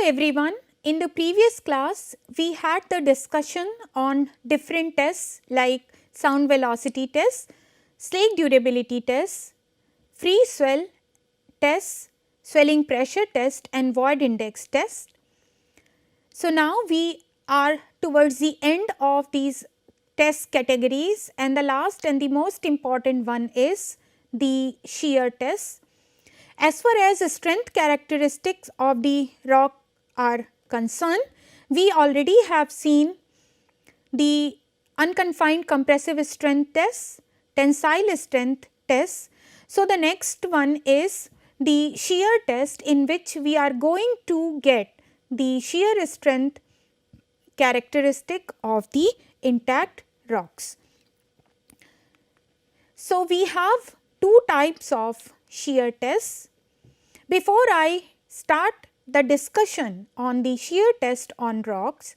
everyone. In the previous class, we had the discussion on different tests like sound velocity test, slag durability test, free swell test, swelling pressure test and void index test. So, now we are towards the end of these test categories, and the last and the most important one is the shear test. As far as the strength characteristics of the rock are concerned, we already have seen the unconfined compressive strength test, tensile strength test. So, the next one is the shear test, in which we are going to get the shear strength characteristic of the intact rocks. So, we have two types of shear tests. Before I start the discussion on the shear test on rocks,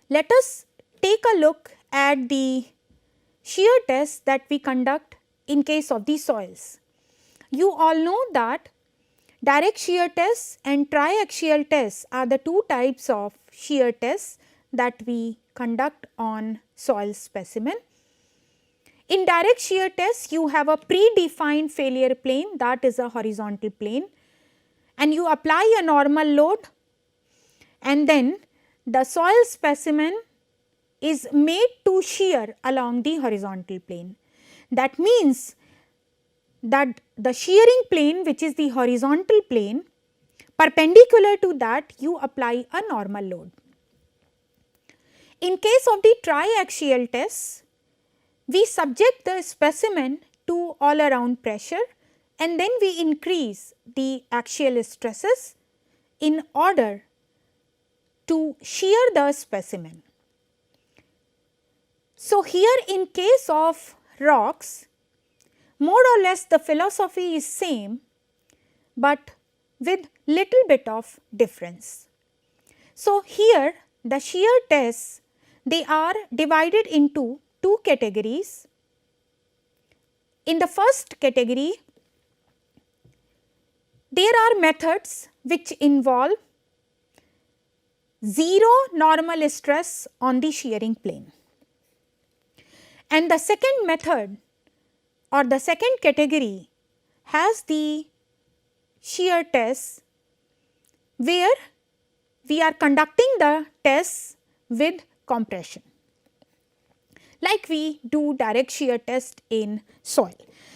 let us take a look at the shear test that we conduct in case of the soils. You all know that direct shear tests and triaxial tests are the two types of shear tests that we conduct on soil specimen. In direct shear tests, you have a predefined failure plane, that is a horizontal plane, and you apply a normal load, and then the soil specimen is made to shear along the horizontal plane. That means that the shearing plane, which is the horizontal plane, perpendicular to that you apply a normal load. In case of the triaxial tests, we subject the specimen to all around pressure, and then we increase the axial stresses in order to shear the specimen. So, here in case of rocks, more or less the philosophy is same, but with little bit of difference. So, here the shear tests, they are divided into two categories. In the first category, there are methods which involve zero normal stress on the shearing plane, and the second method or the second category has the shear tests where we are conducting the tests with compression, like we do direct shear test in soil.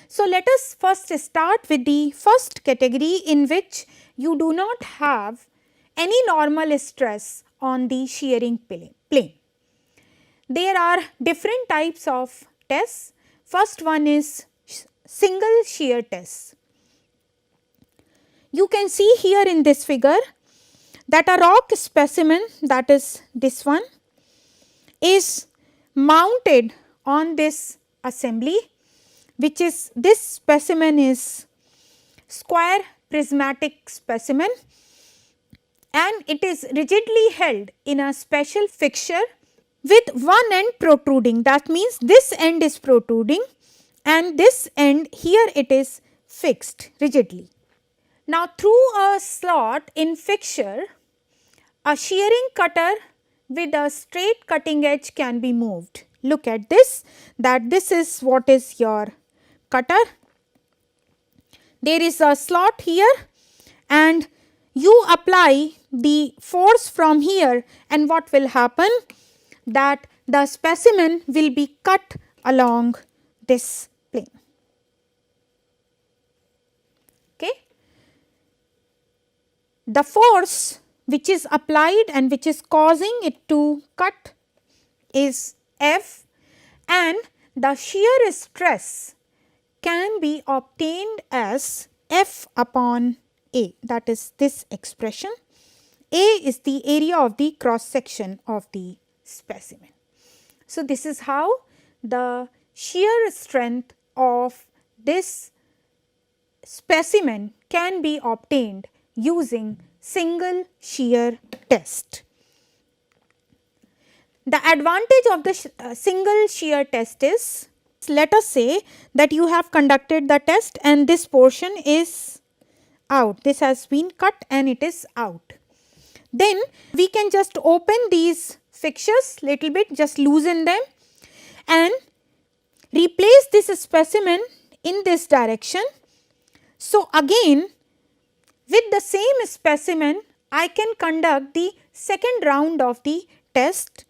So, let us first start with the first category, in which you do not have any normal stress on the shearing plane. There are different types of tests. First one is single shear test. You can see here in this figure that a rock specimen, that is this one, is mounted on this assembly, which is, this specimen is square prismatic specimen, and it is rigidly held in a special fixture with one end protruding. That means this end is protruding and this end here it is fixed rigidly. Now, through a slot in fixture, a shearing cutter with a straight cutting edge can be moved. Look at this, that this is what is your cutter. There is a slot here and you apply the force from here, and what will happen, that the specimen will be cut along this plane. Okay. The force which is applied and which is causing it to cut is F, and the shear stress can be obtained as F upon A, that is this expression. A is the area of the cross section of the specimen. So, this is how the shear strength of this specimen can be obtained using single shear test. The advantage of the single shear test is, let us say that you have conducted the test and this portion is out, this has been cut and it is out. Then we can just open these fixtures little bit, just loosen them and replace this specimen in this direction. So, again with the same specimen I can conduct the second round of the test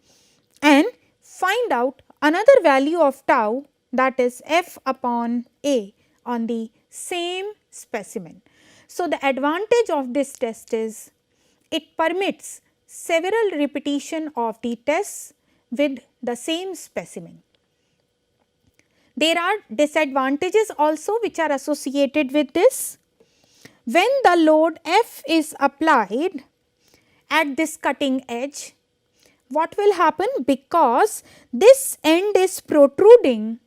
and find out another value of tau, that is f upon a on the same specimen. So, the advantage of this test is it permits several repetition of the tests with the same specimen. There are disadvantages also which are associated with this. When the load F is applied at this cutting edge, what will happen? Because this end is protruding,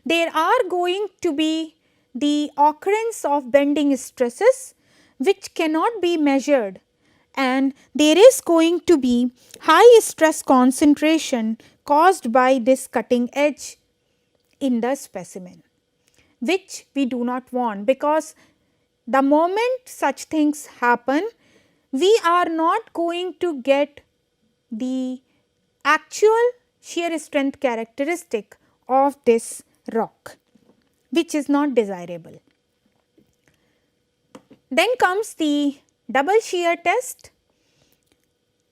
there are going to be the occurrence of bending stresses which cannot be measured, and there is going to be high stress concentration caused by this cutting edge in the specimen, which we do not want, because the moment such things happen, we are not going to get the actual shear strength characteristic of this rock, which is not desirable. Then comes the double shear test.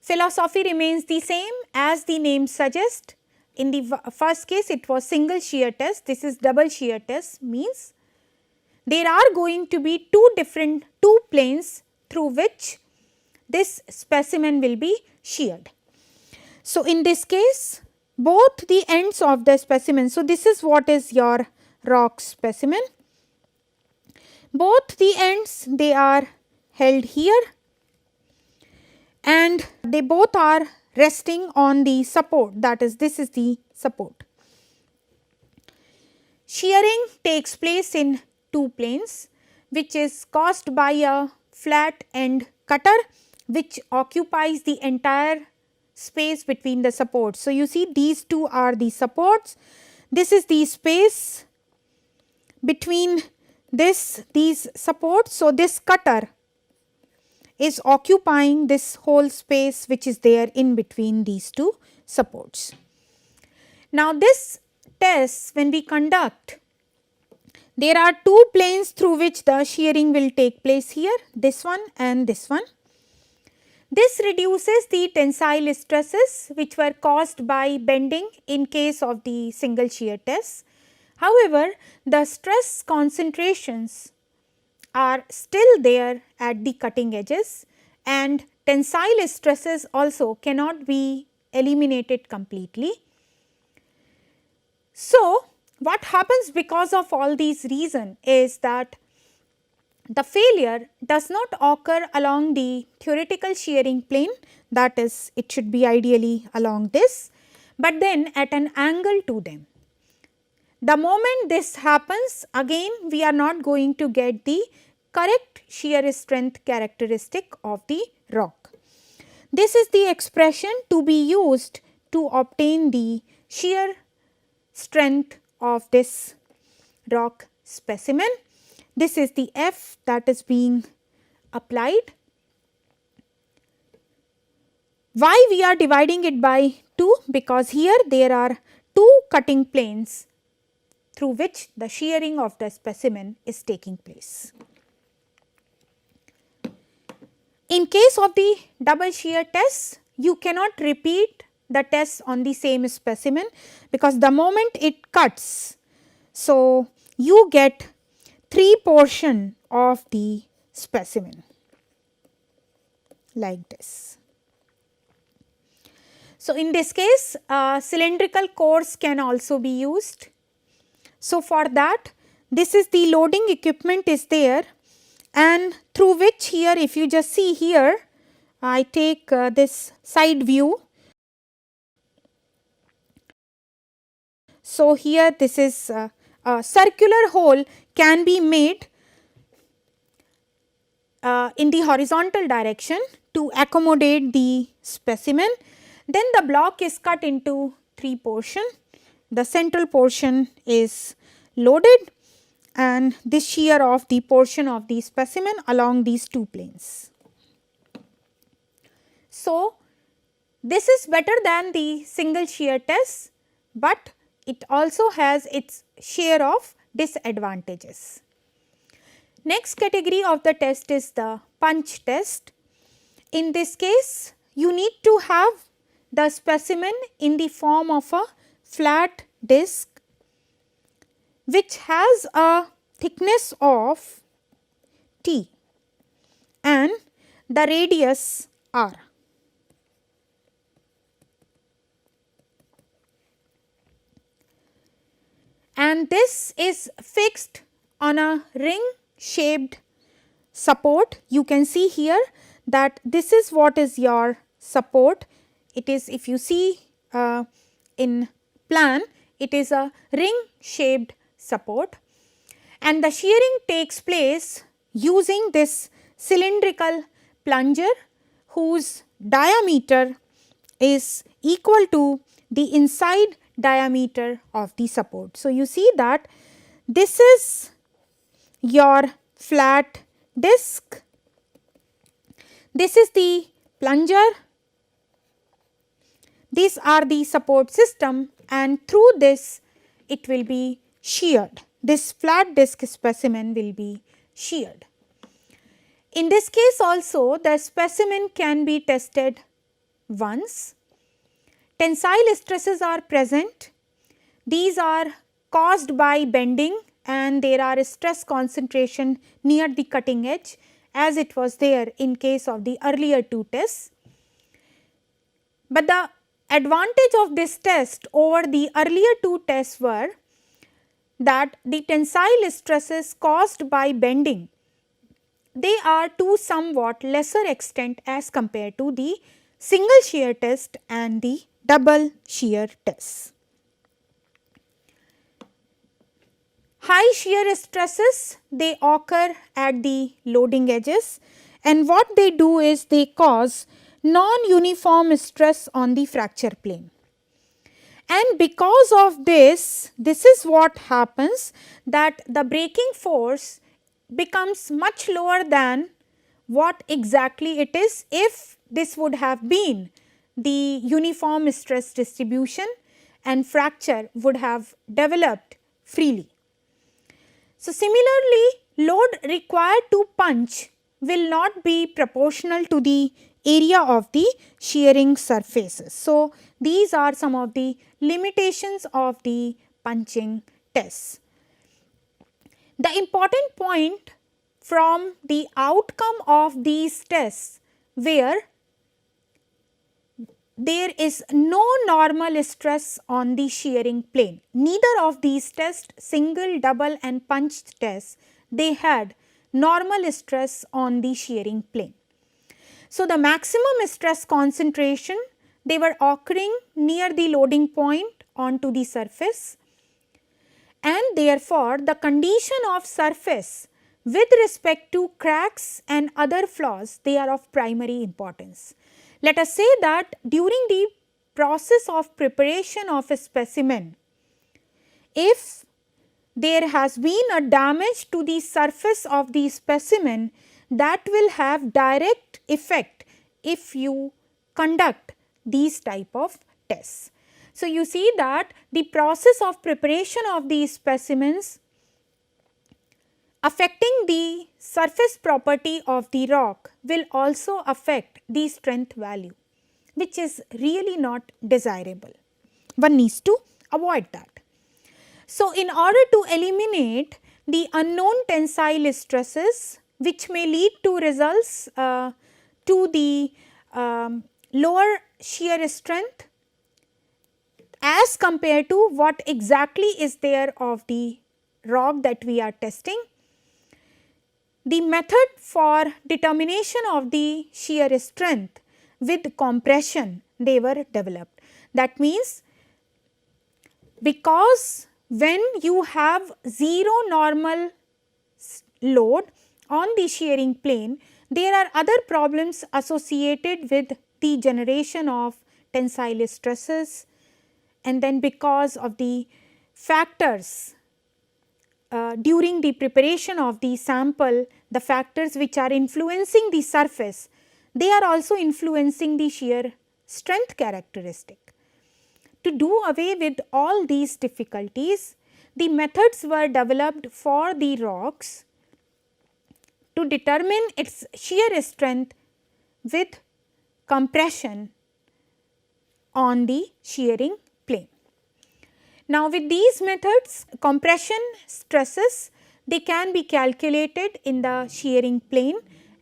Philosophy remains the same as the name suggests. In the first case it was single shear test, this is double shear test, means there are going to be two planes through which this specimen will be sheared. So, in this case both the ends of the specimen, so this is what is your rock specimen, both the ends they are held here and they both are resting on the support, that is this is the support. Shearing takes place in two planes, which is caused by a flat end cutter which occupies the entire space between the supports. So, you see these two are the supports, this is the space between these supports. So, this cutter is occupying this whole space which is there in between these two supports. Now, this test when we conduct, there are two planes through which the shearing will take place here, this one and this one. This reduces the tensile stresses which were caused by bending in case of the single shear test. However, the stress concentrations are still there at the cutting edges and tensile stresses also cannot be eliminated completely. So, what happens because of all these reasons is that the failure does not occur along the theoretical shearing plane, that is it should be ideally along this, but then at an angle to them. The moment this happens, again we are not going to get the correct shear strength characteristic of the rock. This is the expression to be used to obtain the shear strength of this rock specimen. This is the F that is being applied. Why we are dividing it by 2? Because here there are two cutting planes through which the shearing of the specimen is taking place. In case of the double shear test, you cannot repeat the test on the same specimen, because the moment it cuts, so you get 3 portion of the specimen like this. So, in this case cylindrical cores can also be used. So, for that this is the loading equipment is there, and through which here if you just see here, I take this side view. So, here this is a circular hole can be made in the horizontal direction to accommodate the specimen. Then the block is cut into 3 portions. The central portion is loaded and this shear of the portion of the specimen along these 2 planes. So, this is better than the single shear test, but it also has its share of disadvantages. Next category of the test is the punch test. In this case, you need to have the specimen in the form of a flat disc which has a thickness of T and the radius R. And this is fixed on a ring shaped support. You can see here that this is what is your support. It is, if you see in plan, it is a ring shaped support, and the shearing takes place using this cylindrical plunger whose diameter is equal to the inside diameter of the support. So, you see that this is your flat disc, this is the plunger, these are the support system, and through this it will be sheared. This flat disc specimen will be sheared. In this case also, the specimen can be tested once. Tensile stresses are present. These are caused by bending, and there are stress concentration near the cutting edge, as it was there in case of the earlier two tests. But the advantage of this test over the earlier two tests were that the tensile stresses caused by bending, they are to somewhat lesser extent as compared to the single shear test and the double shear test. High shear stresses, they occur at the loading edges, and what they do is they cause non-uniform stress on the fracture plane. And because of this, this is what happens, that the breaking force becomes much lower than what exactly it is if this would have been the uniform stress distribution and fracture would have developed freely. So, similarly, load required to punch will not be proportional to the area of the shearing surfaces. So, these are some of the limitations of the punching tests. The important point from the outcome of these tests where there is no normal stress on the shearing plane. Neither of these tests, single, double and punch tests, they had normal stress on the shearing plane. So, the maximum stress concentration, they were occurring near the loading point onto the surface, and therefore, the condition of surface with respect to cracks and other flaws, they are of primary importance. Let us say that during the process of preparation of a specimen, if there has been a damage to the surface of the specimen, that will have direct effect if you conduct these type of tests. So, you see that the process of preparation of these specimens affecting the surface property of the rock will also affect the strength value, which is really not desirable. One needs to avoid that. So, in order to eliminate the unknown tensile stresses which may lead to results to the lower shear strength as compared to what exactly is there of the rock that we are testing, the method for determination of the shear strength with compression, they were developed. That means, because when you have zero normal load on the shearing plane, there are other problems associated with the generation of tensile stresses, and then because of the factors during the preparation of the sample, the factors which are influencing the surface, they are also influencing the shear strength characteristic. To do away with all these difficulties, the methods were developed for the rocks to determine its shear strength with compression on the shearing plane. Now, with these methods, compression stresses, they can be calculated in the shearing plane,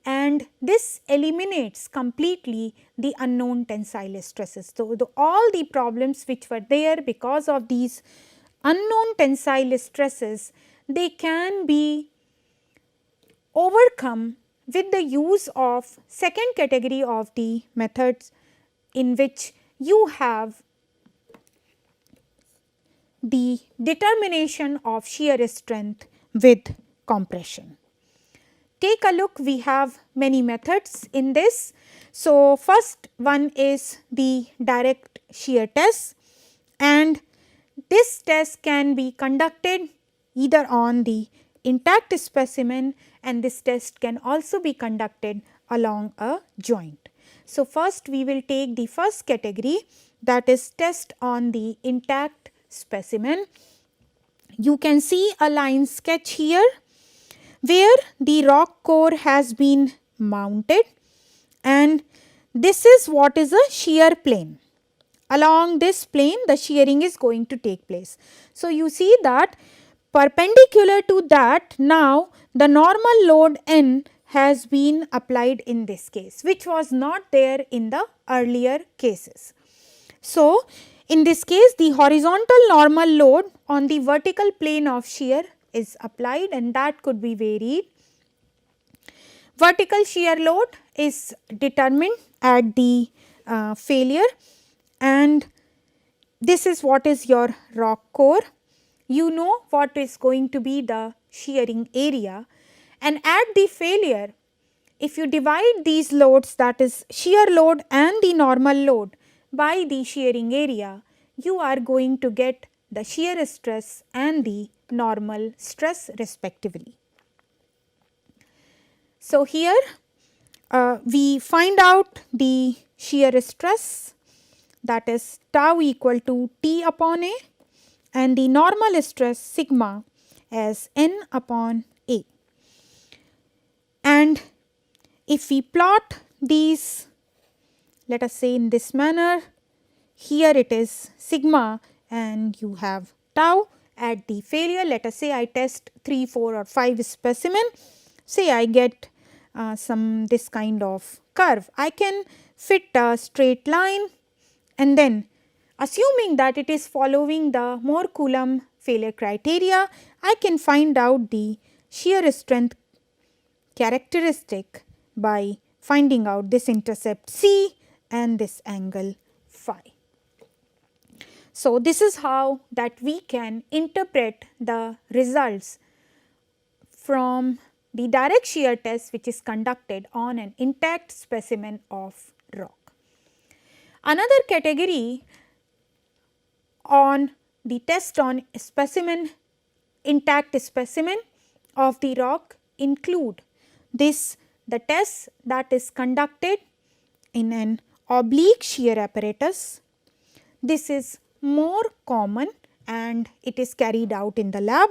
and this eliminates completely the unknown tensile stresses. So, all the problems which were there because of these unknown tensile stresses, they can be overcome with the use of second category of the methods, in which you have the determination of shear strength with compression. Take a look, we have many methods in this. So, first one is the direct shear test, and this test can be conducted either on the intact specimen, and this test can also be conducted along a joint. So, first we will take the first category, that is test on the intact specimen. You can see a line sketch here where the rock core has been mounted, and this is what is a shear plane. Along this plane the shearing is going to take place. So, you see that perpendicular to that, now the normal load N has been applied in this case, which was not there in the earlier cases. So, in this case the horizontal normal load on the vertical plane of shear is applied, and that could be varied. Vertical shear load is determined at the failure, and this is what is your rock core. You know what is going to be the shearing area, and at the failure, if you divide these loads, that is shear load and the normal load, by the shearing area, you are going to get the shear stress and the normal stress respectively. So, here we find out the shear stress, that is tau equal to T upon A, and the normal stress sigma as N upon A. And if we plot these, let us say in this manner, here it is sigma and you have tau at the failure. Let us say I test 3, 4 or 5 specimen, say I get some this kind of curve. I can fit a straight line, and then assuming that it is following the Mohr Coulomb failure criteria, I can find out the shear strength characteristic by finding out this intercept C and this angle phi. So, this is how that we can interpret the results from the direct shear test which is conducted on an intact specimen of rock. Another category on the test on specimen, intact specimen of the rock include this, the test that is conducted in an oblique shear apparatus. This is more common and it is carried out in the lab.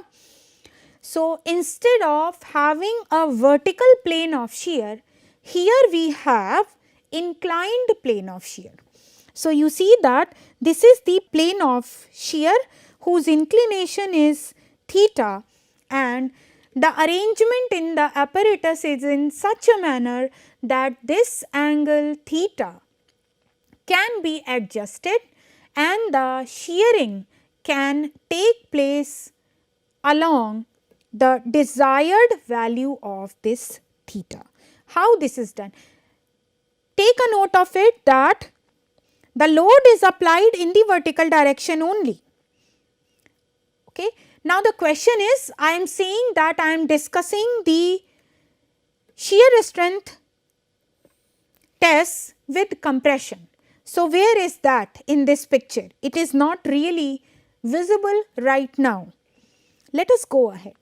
So, instead of having a vertical plane of shear, here we have inclined plane of shear. So, you see that this is the plane of shear whose inclination is theta, and the arrangement in the apparatus is in such a manner that this angle theta can be adjusted and the shearing can take place along the desired value of this theta. How this is done? Take a note of it that the load is applied in the vertical direction only. Okay. Now, the question is, I am saying that I am discussing the shear strength test with compression. So, where is that in this picture? It is not really visible right now. Let us go ahead.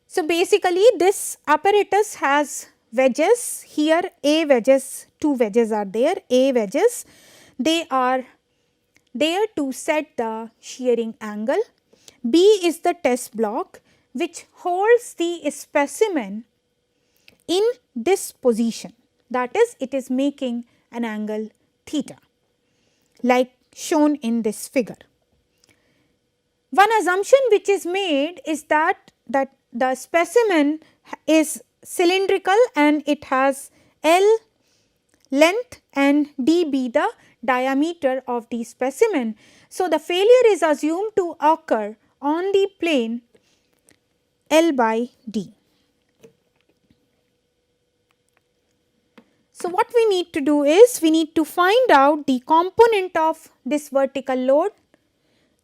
So, basically this apparatus has wedges here, A wedges, two wedges are there, A wedges, they are there to set the shearing angle. B is the test block which holds the specimen in this position, that is, it is making an angle theta like shown in this figure. One assumption which is made is that the specimen is cylindrical and it has L length and D be the diameter of the specimen. So, the failure is assumed to occur on the plane L by D. So, what we need to do is we need to find out the component of this vertical load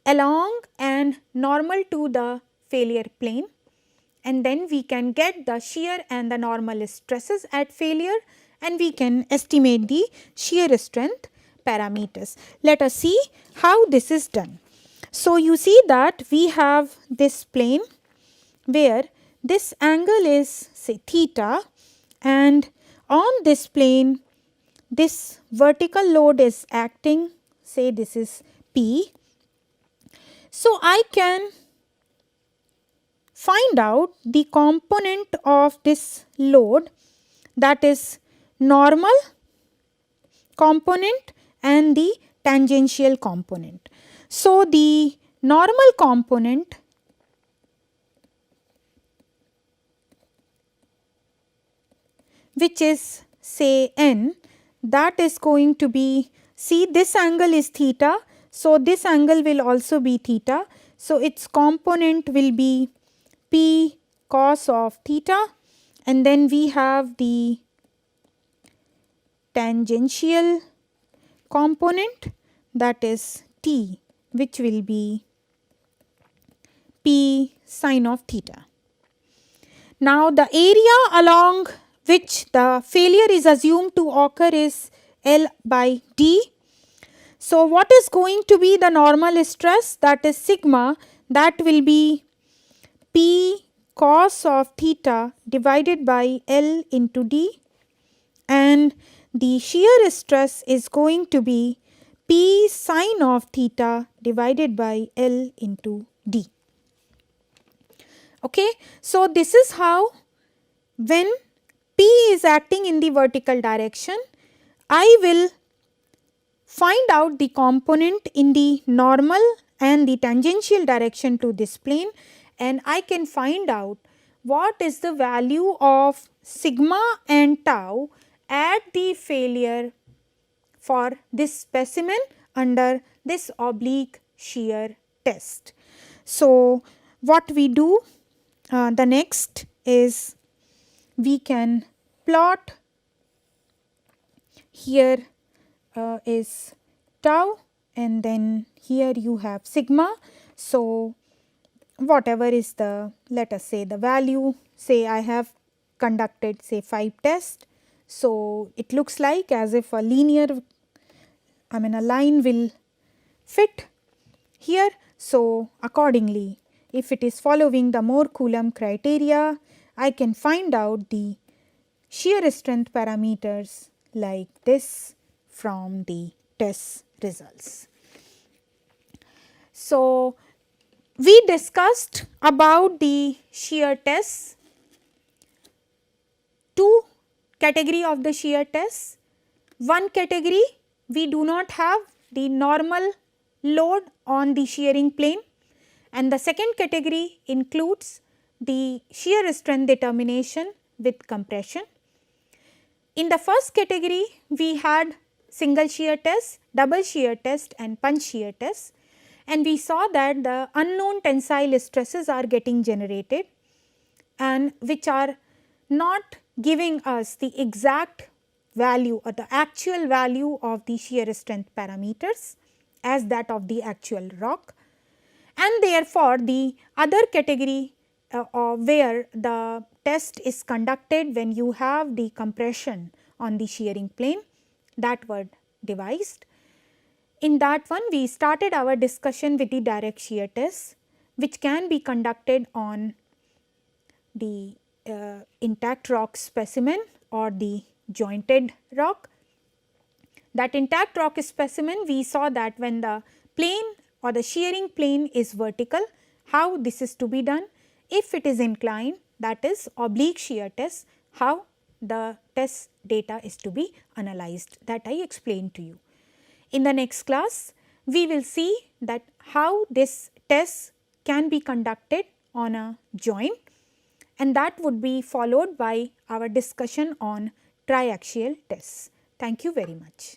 along and normal to the failure plane, and then we can get the shear and the normal stresses at failure, and we can estimate the shear strength parameters. Let us see how this is done. So, you see that we have this plane where this angle is say theta, and on this plane this vertical load is acting, say this is P. So, I can find out the component of this load, that is normal component and the tangential component. So, the normal component which is say n, that is going to be, see this angle is theta. So, this angle will also be theta. So, its component will be P cos of theta, and then we have the tangential component, that is T, which will be P sin of theta. Now, the area along which the failure is assumed to occur is L by D. So, what is going to be the normal stress, that is sigma, that will be P cos of theta divided by L into D, and the shear stress is going to be P sin of theta divided by L into D. Okay. So, this is how, when P is acting in the vertical direction, I will find out the component in the normal and the tangential direction to this plane, and I can find out what is the value of sigma and tau at the failure for this specimen under this oblique shear test. So, what we do the next is we can plot, here is tau and then here you have sigma. So, whatever is the, let us say the value, say I have conducted say 5 tests. So, it looks like as if a linear, a line will fit here. So, accordingly, if it is following the Mohr Coulomb criteria, I can find out the shear strength parameters like this from the test results. So, we discussed about the shear tests, two category of the shear tests. One category, we do not have the normal load on the shearing plane, and the second category includes the shear strength determination with compression. In the first category, we had single shear test, double shear test and punch shear test, and we saw that the unknown tensile stresses are getting generated and which are not giving us the exact value or the actual value of the shear strength parameters as that of the actual rock, and therefore, the other category where the test is conducted when you have the compression on the shearing plane, that were devised. In that one, we started our discussion with the direct shear test, which can be conducted on the intact rock specimen or the jointed rock. That intact rock specimen, we saw that when the plane or the shearing plane is vertical, how this is to be done. If it is inclined, that is oblique shear test, how the test data is to be analyzed, that I explained to you. In the next class, we will see that how this test can be conducted on a joint, and that would be followed by our discussion on triaxial tests. Thank you very much.